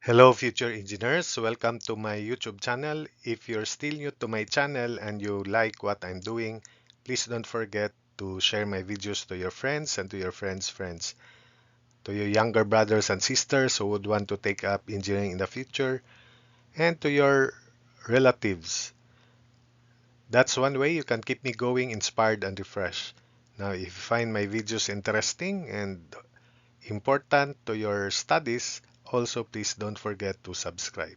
Hello, future engineers. Welcome to my YouTube channel. If you're still new to my channel and you like what I'm doing, please don't forget to share my videos to your friends and to your friends' friends, to your younger brothers and sisters who would want to take up engineering in the future, and to your relatives. That's one way you can keep me going, inspired, and refreshed. Now, if you find my videos interesting and important to your studies, also please don't forget to subscribe.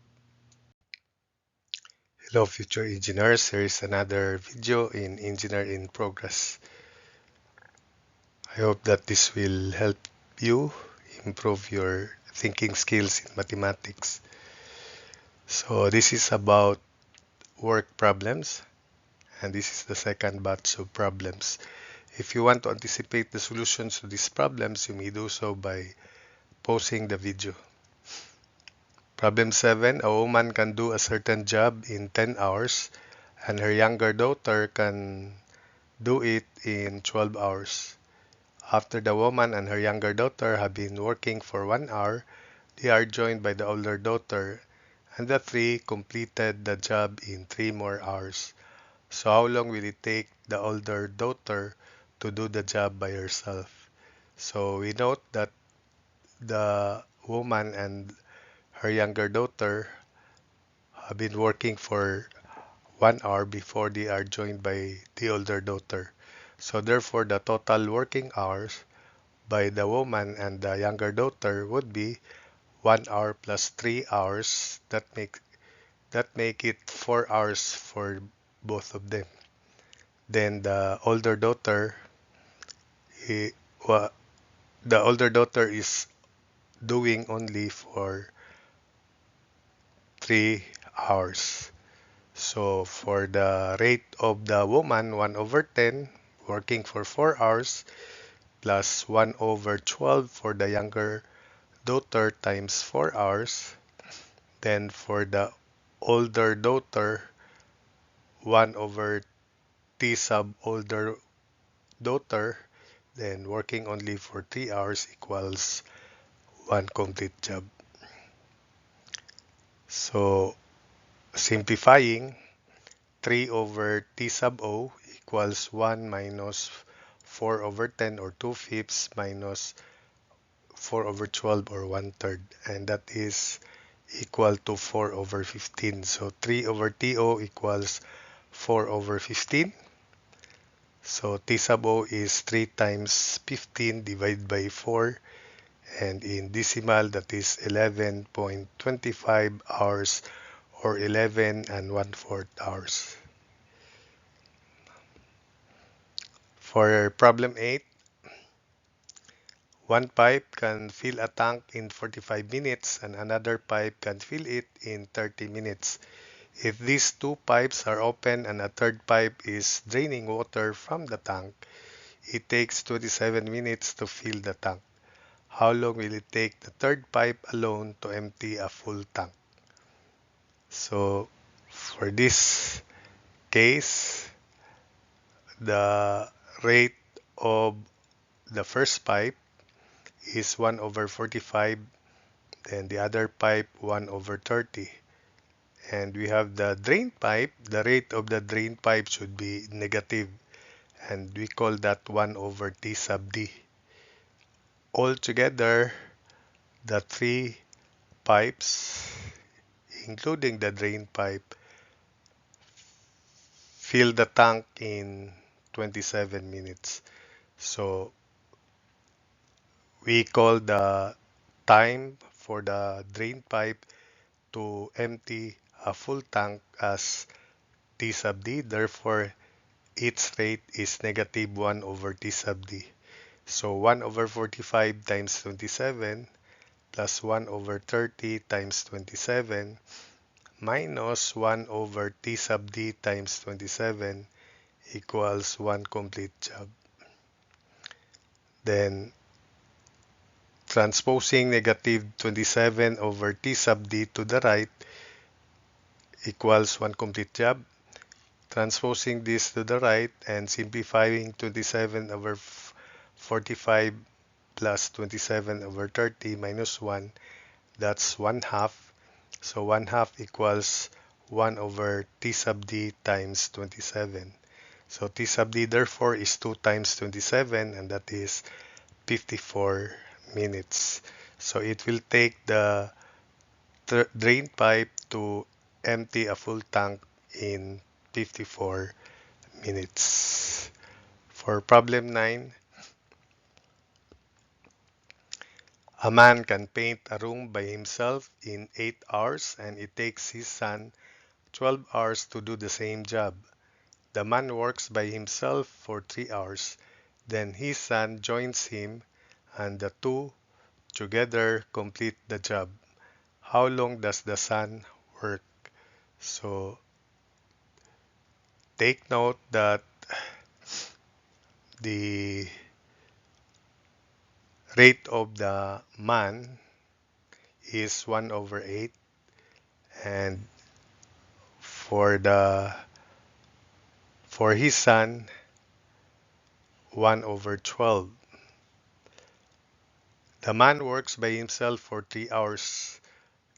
Hello future engineers, here is another video in Engineer in Progress. I hope that this will help you improve your thinking skills in mathematics. So this is about work problems, and this is the second batch of problems. If you want to anticipate the solutions to these problems, you may do so by pausing the video. Problem 7, a woman can do a certain job in 10 hours and her younger daughter can do it in 12 hours. After the woman and her younger daughter have been working for 1 hour, they are joined by the older daughter, and the three completed the job in 3 more hours. So how long will it take the older daughter to do the job by herself? So we note that the woman and her younger daughter have been working for 1 hour before they are joined by the older daughter. So therefore, the total working hours by the woman and the younger daughter would be 1 hour plus 3 hours. That make it 4 hours for both of them. Then i- wa- the older daughter is doing only for 3 hours. So for the rate of the woman, 1 over 10, working for 4 hours, plus 1 over 12 for the younger daughter times 4 hours. Then for the older daughter, 1 over T sub older daughter, then working only for 3 hours equals 1 complete job. So simplifying, 3 over T sub O equals 1 minus 4 over 10 or 2/5 minus 4 over 12 or 1/3. And that is equal to 4 over 15. So 3 over TO equals 4 over 15. So T sub O is 3 times 15 divided by 4. And in decimal, that is 11.25 hours or 11 and 1/4 hours. For problem 8, one pipe can fill a tank in 45 minutes and another pipe can fill it in 30 minutes. If these two pipes are open and a third pipe is draining water from the tank, it takes 27 minutes to fill the tank. How long will it take the third pipe alone to empty a full tank? So for this case, the rate of the first pipe is 1 over 45, then the other pipe 1 over 30. And we have the drain pipe. The rate of the drain pipe should be negative, and we call that 1 over T sub D. Altogether, the three pipes, including the drain pipe, fill the tank in 27 minutes. So we call the time for the drain pipe to empty a full tank as T sub D. Therefore, its rate is negative 1 over T sub D. So 1 over 45 times 27 plus 1 over 30 times 27 minus 1 over T sub D times 27 equals 1 complete job. Then transposing negative 27 over T sub D to the right equals 1 complete job. Transposing this to the right and simplifying 27 over 45 plus 27 over 30 minus 1 that's 1/2. So 1/2 equals 1 over T sub D times 27. So T sub D therefore is 2 times 27, and that is 54 minutes. So it will take the drain pipe to empty a full tank in 54 minutes. For problem 9, a man can paint a room by himself in 8 hours, and it takes his son 12 hours to do the same job. The man works by himself for 3 hours. Then his son joins him, and the two together complete the job. How long does the son work? So take note that the rate of the man is 1 over 8, and for his son 1 over 12. The man works by himself for 3 hours.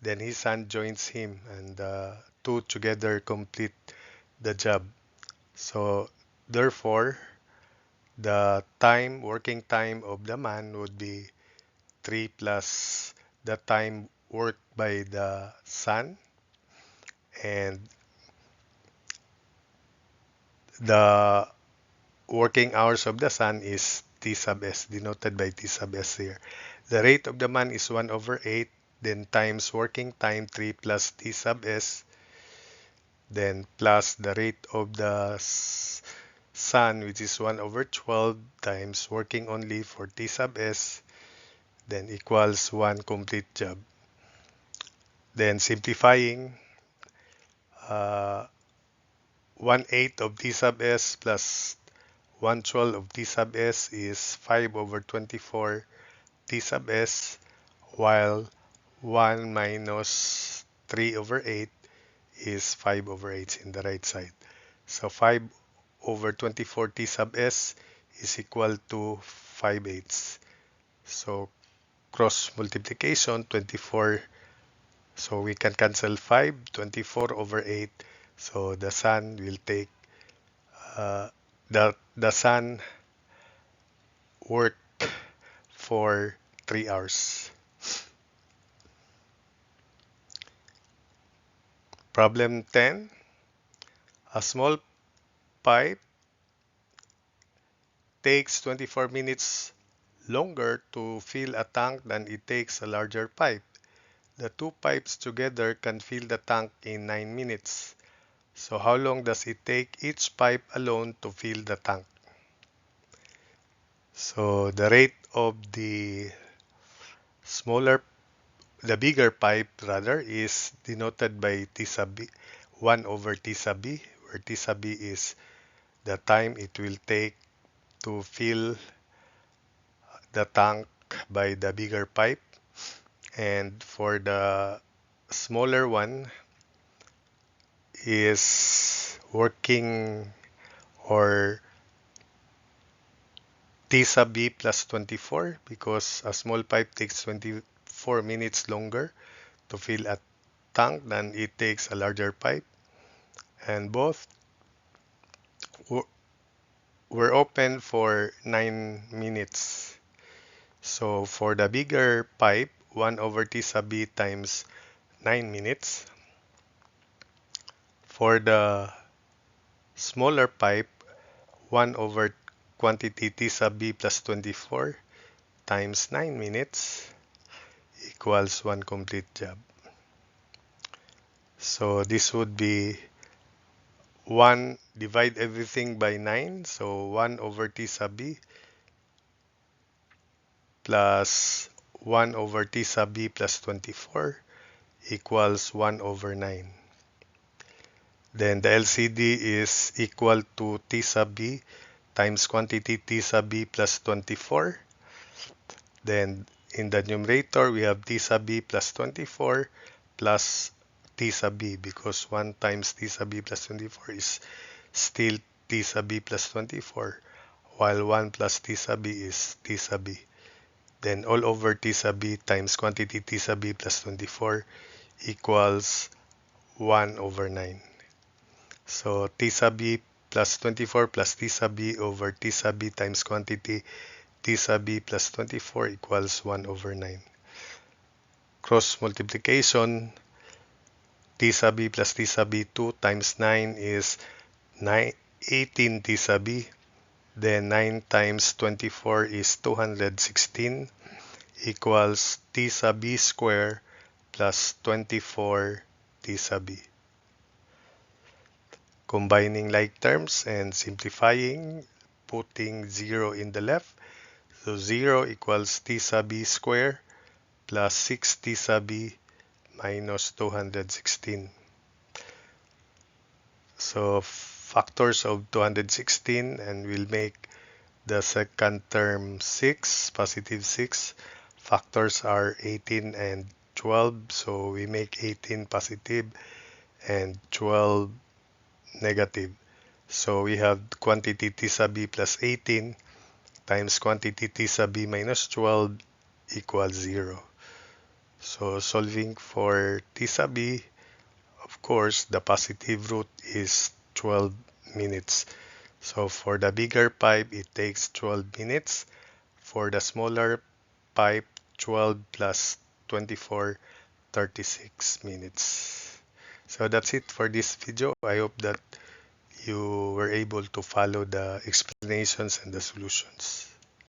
Then his son joins him, and the two together complete the job. So therefore, the working time of the man would be 3 plus the time worked by the son, and the working hours of the son is T sub S, denoted by T sub S here. The rate of the man is 1 over 8, then times working time 3 plus T sub S, then plus the rate of the son, which is 1 over 12, times working only for T sub S, then equals 1 complete job. Then simplifying, uh, 1/8 of T sub S plus 1/12 of T sub S is 5 over 24 T sub S, while 1 minus 3 over 8 is 5 over 8 in the right side. So 5 over 24 T sub S is equal to 5/8. So cross multiplication, 24. So we can cancel 5, 24 over 8. So the son will take, the son work for 3 hours. Problem 10. A small pipe takes 24 minutes longer to fill a tank than it takes a larger pipe. The two pipes together can fill the tank in 9 minutes. So how long does it take each pipe alone to fill the tank? So the rate of the bigger pipe rather, is denoted by T sub B, 1 over T sub B, where T sub B is the time it will take to fill the tank by the bigger pipe. And for the smaller one is working, or T sub B plus 24, because a small pipe takes 24 minutes longer to fill a tank than it takes a larger pipe. And both were open for 9 minutes. So for the bigger pipe, 1 over T sub B times 9 minutes. For the smaller pipe, 1 over quantity T sub B plus 24 times 9 minutes equals 1 complete job. So this would be 1, divide everything by 9, so 1 over T sub B plus 1 over T sub B plus 24 equals 1 over 9. Then the LCD is equal to T sub B times quantity T sub B plus 24. Then in the numerator, we have T sub B plus 24 plus T sub B, because 1 times T sub B plus 24 is still T sub B plus 24, while 1 plus T sub B is T sub B. then all over T sub B times quantity T sub B plus 24 equals 1 over 9. So T sub B plus 24 plus T sub B over T sub B times quantity T sub B plus 24 equals 1 over 9. Cross multiplication, T sub B plus T sub B 2 times 9 is 18 T sub B. Then 9 times 24 is 216 equals T sub B square plus 24 T sub B. Combining like terms and simplifying, putting 0 in the left. So 0 equals T sub B square plus 6 T sub B minus 216. So factors of 216, and we'll make the second term 6, positive 6. Factors are 18 and 12, so we make 18 positive and 12 negative. So we have quantity T sub B plus 18 times quantity T sub B minus 12 equals 0. So solving for T sub B, of course, the positive root is 12 minutes. So for the bigger pipe, it takes 12 minutes. For the smaller pipe, 12 plus 24, 36 minutes. So that's it for this video. I hope that you were able to follow the explanations and the solutions.